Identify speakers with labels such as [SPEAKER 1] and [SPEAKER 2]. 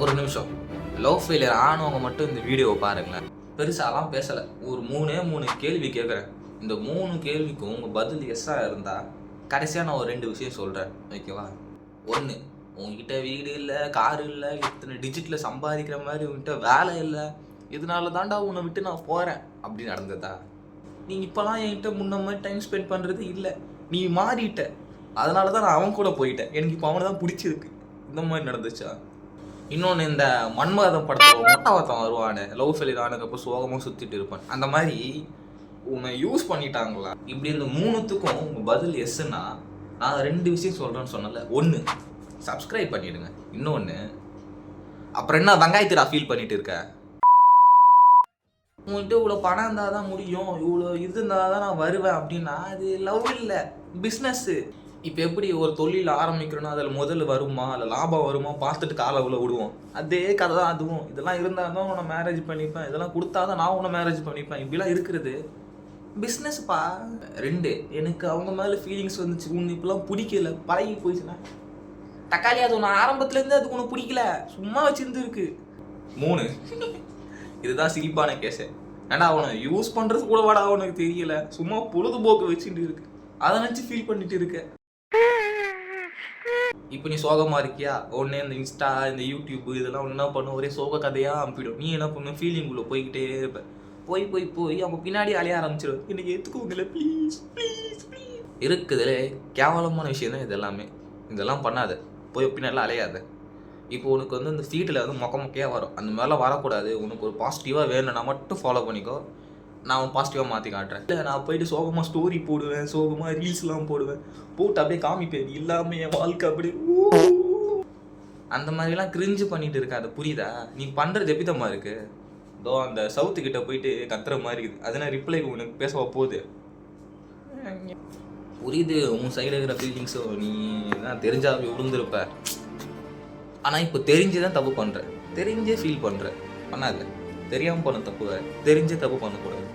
[SPEAKER 1] ஒரு நிமிஷம். Love failure ஆனவங்க மட்டும் இந்த வீடியோவை பாருங்களேன். பெருசாலாம் பேசலை, ஒரு 3 கேள்வி கேட்குறேன். இந்த 3 கேள்விக்கும் உங்கள் பதில் எஸ்ஸாக இருந்தால் கடைசியாக நான் ஒரு 2 விஷயம் சொல்கிறேன், ஓகேவா? 1, உங்ககிட்ட வீடு இல்லை, காரு இல்லை, இத்தனை டிஜிட்டில் சம்பாதிக்கிற மாதிரி உங்ககிட்ட வேலை இல்லை, இதனால தாண்டா உன்னை விட்டு நான் போகிறேன் அப்படி நடந்ததா? நீ இப்போலாம் என்கிட்ட முன்ன மாதிரி டைம் ஸ்பெண்ட் பண்ணுறது இல்லை, நீ மாறிட்ட, அதனால தான் நான் அவன் கூட போயிட்டேன், எனக்கு இப்போ அவனை தான் பிடிச்சிருக்கு, இந்த மாதிரி நடந்துச்சா? இன்னொன்று, இந்த மன்மதம் படத்தில் மொட்டாவத்தம் வருவானே, லவ் ஃபெயிலியர் ஆனதுக்கப்புறம் சோகமாக சுற்றிட்டு இருப்பான், அந்த மாதிரி உன்னை யூஸ் பண்ணிட்டாங்களா? இப்படி இந்த 3த்துக்கும் உங்கள் பதில் எஸ்ன்னா நான் 2 விஷயம் சொல்கிறேன்னு சொன்னல. 1, சப்ஸ்கிரைப் பண்ணிவிடுங்க. இன்னொன்று, அப்புறம் என்ன வெங்காயத்திடா ஃபீல் பண்ணிட்டு இருக்க? உங்கள்கிட்ட இவ்வளோ பணம் இருந்தால் தான் முடியும், இவ்வளோ இது இருந்தால் தான் நான் வருவேன் அப்படின்னா அது லவ் இல்லை, பிஸ்னஸ்ஸு. இப்போ எப்படி ஒரு தொழில் ஆரம்பிக்கிறோன்னா அதில் முதல்ல வருமா இல்லை லாபம் வருமா பார்த்துட்டு காலை உள்ள விடுவோம், அதே கதை தான் அதுவும். இதெல்லாம் இருந்தால் தான் உன்னை மேரேஜ் பண்ணிப்பேன், இதெல்லாம் கொடுத்தா தான் நான் உன்னை மேரேஜ் பண்ணிப்பேன், இப்படிலாம் இருக்கிறது பிஸ்னஸ்ப்பா. 2, எனக்கு அவங்க மேலே ஃபீலிங்ஸ் வந்துச்சு, உன்னை இப்பெல்லாம் பிடிக்கல, பழகி போயிடுச்சுன்னா தக்காளி அது உன்னை ஆரம்பத்துலேருந்து அதுக்கு உனக்கு பிடிக்கல, சும்மா வச்சிருந்து இருக்கு. 3, இதுதான் சிரிப்பான கேஸு. ஏன்னா அவனை யூஸ் பண்ணுறது கூட வாடா அவனுக்கு தெரியல, சும்மா பொழுதுபோக்கு வச்சுட்டு இருக்கு, அதை நினச்சி ஃபீல் பண்ணிட்டு இருக்க. இப்போ நீ சோகமாக இருக்கியா, உடனே இந்த இன்ஸ்டா, இந்த யூடியூப் இதெல்லாம் ஒன்று என்ன பண்ணும், ஒரே சோக கதையாக அனுப்பிடும். நீ என்ன பண்ணும், ஃபீலிங்குள்ளே போய்கிட்டே இருப்ப. போய் அவங்க பின்னாடி அலைய ஆரம்பிச்சிடும், எனக்கு எடுத்துக்கோங்களே ப்ளீஸ் ப்ளீஸ் ப்ளீஸ். இருக்குதுலே கேவலமான விஷயம் தான் இது எல்லாமே. இதெல்லாம் பண்ணாத, போய் பின்னாடிலாம் அலையாத. இப்போ உனக்கு வந்து இந்த ஃபீட்டில் வந்து மொக்கையாக வரும், அந்த மாதிரிலாம் வரக்கூடாது. உனக்கு ஒரு பாசிட்டிவாக வேணும்னா மட்டும் ஃபாலோ பண்ணிக்கோ, நான் பாசிட்டிவாக மாற்றி காட்டுறேன். இல்லை நான் போயிட்டு சோகமாக ஸ்டோரி போடுவேன், சோகமாக ரீல்ஸ்லாம் போடுவேன், போட்டு அப்படியே காமிப்பேன் இல்லாமல் என் வாழ்க்கை அப்படி அந்த மாதிரிலாம் கிரிஞ்சு பண்ணிட்டு இருக்க. அது புரியுதா? நீ பண்ணுறது எப்பிதமாக இருக்கு. இதோ அந்த சவுத்துக்கிட்ட போயிட்டு கத்துற மாதிரி இருக்குது, அதனால் ரிப்ளை உனக்கு பேசவா போகுது. புரியுது உன் சைடு இருக்கிற ஃபீலிங்ஸும், நீ தான் தெரிஞ்சாவே விழுந்திருப்ப. ஆனால் இப்போ தெரிஞ்சு தான் தப்பு பண்ணுற, தெரிஞ்சே ஃபீல் பண்ணுற. பண்ணாத, தெரியாமல் பண்ண தப்பு, தெரிஞ்சே தப்பு பண்ணக்கூடாது.